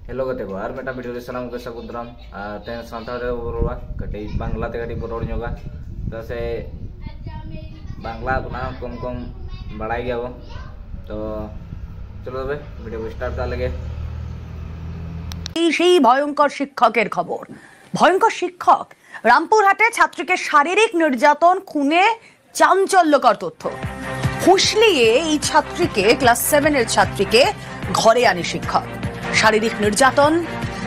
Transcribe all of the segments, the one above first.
Hello गते को और मेटा वीडियो सलाम को सगुद्राम तेन सांताल रे रोड़ा कटे बांग्ला ते कटी रोड़ ñoga से बांग्ला अपना कम कम बढ़ाई गया वो तो चलो तबे वीडियो को स्टार्ट कर लगे। সেই ভয়ঙ্কর শিক্ষকের খবর। ভয়ঙ্কর শিক্ষক রামপুরহাটে ছাত্রীকে শারীরিক নির্যাতন খুনে চাঞ্চল্যকর তথ্য। হুঁশলিয়ে এই ছাত্রীকে ক্লাস 7 এর ছাত্রীকে ঘরে আনে শিক্ষক। শারীরিক নির্যাতন,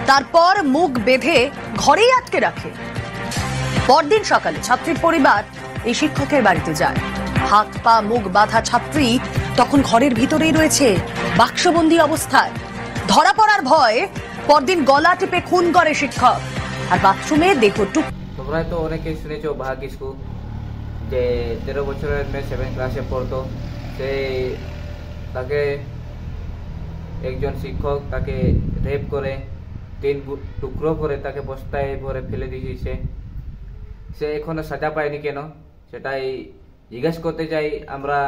তারপর মুখ বেঁধে ঘরেই আটকে রাখে। পরদিন সকালে ছাত্রীর পরিবার এই শিক্ষকের বাড়িতে যায়। হাত পা মুখ বাঁধা ছাত্রী তখন ঘরের ভিতরেই রয়েছে বাক্সবন্দী অবস্থায়। ধরা পড়ার ভয় পরদিন গলা টিপে খুন করে শিক্ষক আর বাথরুমে দেহ টুক। তোমরা তো অনেকেই শুনেছো ভাগ স্কুল যে 13 বছরের মেয়ে 7 ক্লাসে পড়তো, সে তাকে একজন শিক্ষক তাকে রেপ করে 3 টুকরো করে তাকে বস্তায় ভরে ফেলে দিয়েছে। সে এখনো সাজা পায়নি কেন সেটাই জিজ্ঞাসা করতে চাই আমরা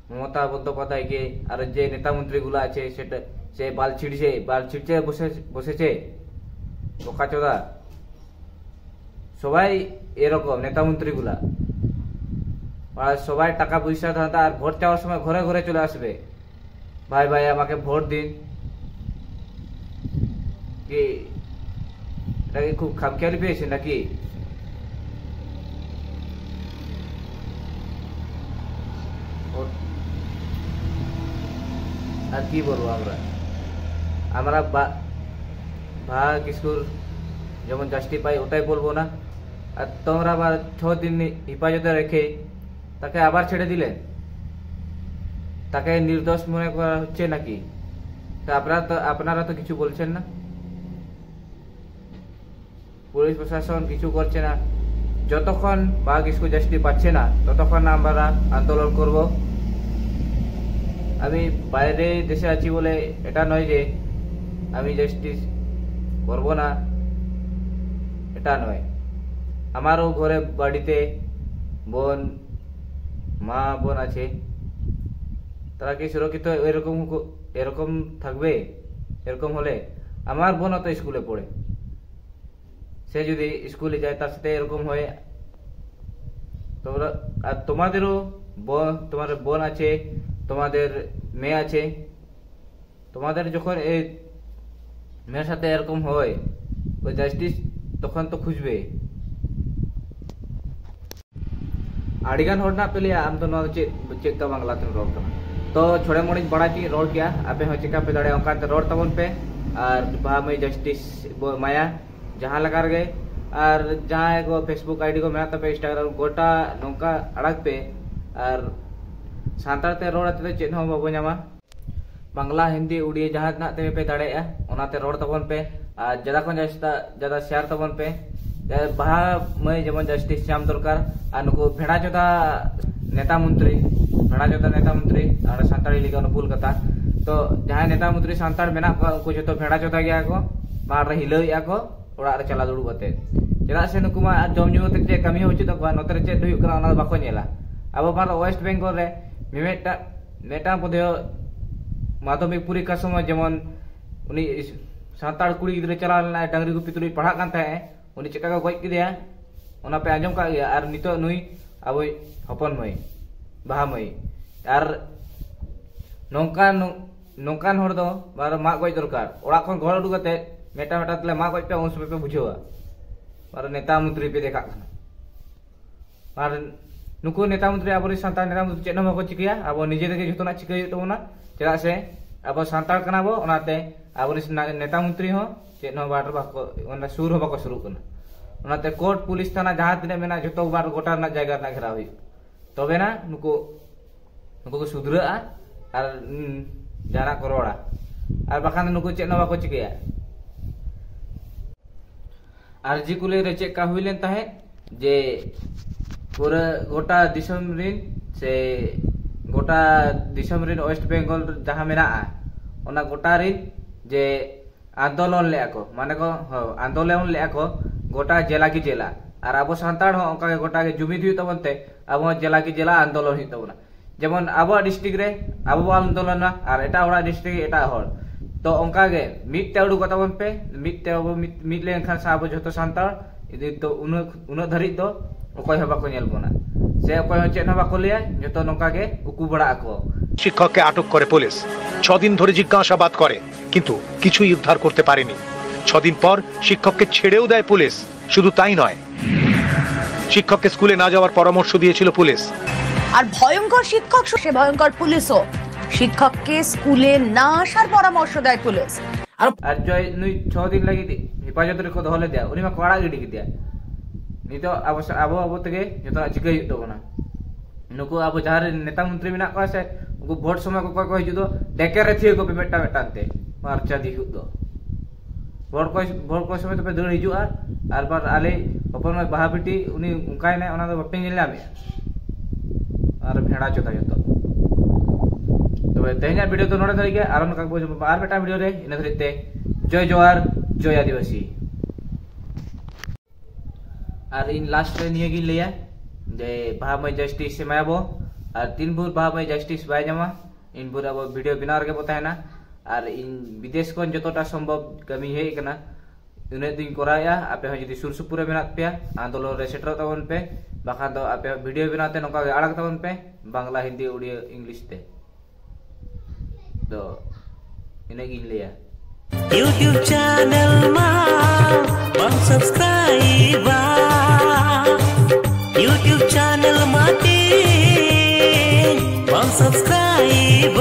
মমতা বন্দ্যোপাধ্যায়কে। আর যে নেতা মন্ত্রীগুলো আছে সেটা সে বাল ছিঁড়ছে বসেছে বোকাচোদা। সবাই এরকম নেতা মন্ত্রীগুলা, আর সবাই টাকা পয়সা ধান্দা, আর ভোট চাওয়ার সময় ঘরে ঘরে চলে আসবে, ভাই ভাই আমাকে ভোট দিন। কি এটা কি খুব খামখেয়ালি পেয়েছে নাকি? আর কি বলবো আমরা ভাগ স্কুল যেমন জাস্টি পাই ওটাই বলবো না। আর তোমরা আবার 6 দিন হেফাজতে রেখে তাকে আবার ছেড়ে দিলেন, তাকে নির্দোষ মনে করা হচ্ছে নাকি? আপনারা তো কিছু বলছেন না, পুলিশ প্রশাসন কিছু করছে না। যতক্ষণ বাঘ স্কুল জাস্টি পাচ্ছে না ততক্ষণ আমরা আন্দোলন করব। আমি বাইরে দেশে আছি বলে এটা নয় যে আমি জাস্টিস করব না, এটা নয়। আমারও ঘরে বাড়িতে মা বোন আছে, তারা কি সুরক্ষিত এরকম থাকবে? এরকম হলে আমার বোনও তো স্কুলে পড়ে, সে যদি স্কুলে যায় তার সাথে এরকম হয়। আর তোমাদেরও তোমার বোন আছে, তোমাদের মেয়ে আছে, তোমাদের যখন এই মেয়ের সাথে এরকম হয় ওই জাস্টিস তখন তো খুঁজবে। आड़ीगान होना पे आम तो चेक बांग्ला रोड तो छोड़े मोड़ी बड़ा की रोड क्या आपे हो चेका पे दड़े अंका रोड तबन पे और बहा में जस्टिस माया जहाँ लगा गए और जहाँ को फेसबुक आईडी को मेरा पे इंस्टाग्राम गोटा नौका अड़क पे और सांताल ते रोड आते चेन हो बाबू नामा बांग्ला हिंदी उड़िया जहाँ ना ते पे दड़े ओनाते रोड तबन पे और ज्यादा को ज्यादा शेयर तबन पे बहा मैं जेमन जस्टिस श्याम दरकार और नुको भेड़ा जोधा नेता मंत्री और सानताड़ी लिगा भूल कथा तो जहाँ नेता मंत्री सानताड़ मेना को जो भेड़ा जोधा गया को मार हिलैया को ओड़ा रे चला दुड़ू कते चेदा से नुको मा जम ᱧᱩ ते चे कमी हो चित को नोते चे दुयु करा ओना बाको नेला अब मार वेस्ट बेंगल रे मिमेटा नेता पदे माध्यमिक परीक्षा समय जेमन उनी सानताड़ कुड़ी गिद्रे चला लेना डांगरी गुपी तुली पढ़ा कान थाए उनी चेका को गज किदेया ओना पे आंजम का गया और नितो नुई अब हपन मई बाहा मई और नौकान हर दो बार मा गज दरकार ओड़ा खन घर उडू कते मेटा तले मा गज पे उन समय पे बुझेवा बार नेता मंत्री पे देखा और नुको नेता मंत्री अब सानताड़ नेता मंत्री चेन बाको चिकिया अब निजे देके जतना चिकाय तबना चेदा से अब सानताड़ कना बो ओनाते अब नेता मंत्री हो चेन बार बाको ओना सुर हो बाको शुरू कना ओनाते कोर्ट पुलिस थाना जहाँ तीन मेना जो बार गोटा जगह घेरा हुई तबे ना नुको को सुधरा और जाना को रोड़ा और बाखान नुको चेन बाको चिकाया। आरजी कुले रे चेक हुई लेन ताहे जे पूरा गोटा दिसम रिन से गोटा दिसम रिन वेस्ट बेंगल जहाँ मेना ओना गोटा रिन जे आंदोलन ले को माने को आंदोलन ले को गोटा जिला की जिला और अब सानताड़ हो ओंका गोटा के जुमिद हुई तबनते अब जिला की जिला आंदोलन हुई तबना जेमन अब डिस्ट्रिक्ट रे अब आंदोलन और एटा डिस्ट्रिक्ट एटा तो onka ge mit te udu kota bon pe mit len khan sa abo joto santar idi to uno dhari do okoy ha bako nyel bona se okoy hon chet na bako liya joto nongka ge uku bada ako শিক্ষককে আটক করে police 6 দিন ধরে জিজ্ঞাসাবাদ করে কিন্তু কিছুই উদ্ধার করতে পারেনি 6 দিন পর শিক্ষককে ছেড়েও দেয় পুলিশ শুধু তাই নয় শিক্ষককে স্কুলে না যাওয়ার পরামর্শ দিয়েছিল পুলিশ আর ভয়ঙ্কর শিক্ষক সে ভয়ঙ্কর পুলিশও শিক্ষককে স্কুলে না আসার পরামর্শ দেয় পুলিশ আর জয় নুই 6 দিন লাগি হেফাজত রেখো দহলে দেয়া উনি মা কড়া গিডি গিয়া নিতো আবো থেকে যত চিকাই তো না नुको अब जहां नेता मंत्री मेना को से उनको वोट समय को कोई जुदो डेके रे थियो को पे बेटा बेटाते मारचा दिखु दो वोट को समय तो पे दड़ हिजुआ आर बार आले अपन में बाहा बेटी उनी उनकाय ने ओना दो बप्पे नेला में आर भेड़ा चोता जतो तो तेहना वीडियो तो नोडे धरी के आर उनका आर बेटा वीडियो रे इन धरिते जय जोहार जय आदिवासी आर इन लास्ट रे निये गी लिया जे बाहामय जस्टिस से मायाबो और 3 भूर बाहामय जस्टिस बाय जमा इन भूर अब वीडियो बिनार के बतायना और इन विदेश को जतोटा संभव कमी है कना उन्हें दिन कराया आपे जदी सुर सुपुरे बिना पे आंदोलन रे सेटर तबन पे बाखा दो आपे वीडियो बिनाते नका आड़क तबन पे बांग्ला हिंदी उड़िया इंग्लिश ते तो इने गिन लिया YouTube channel ma subscribe YouTube channel mati subscribe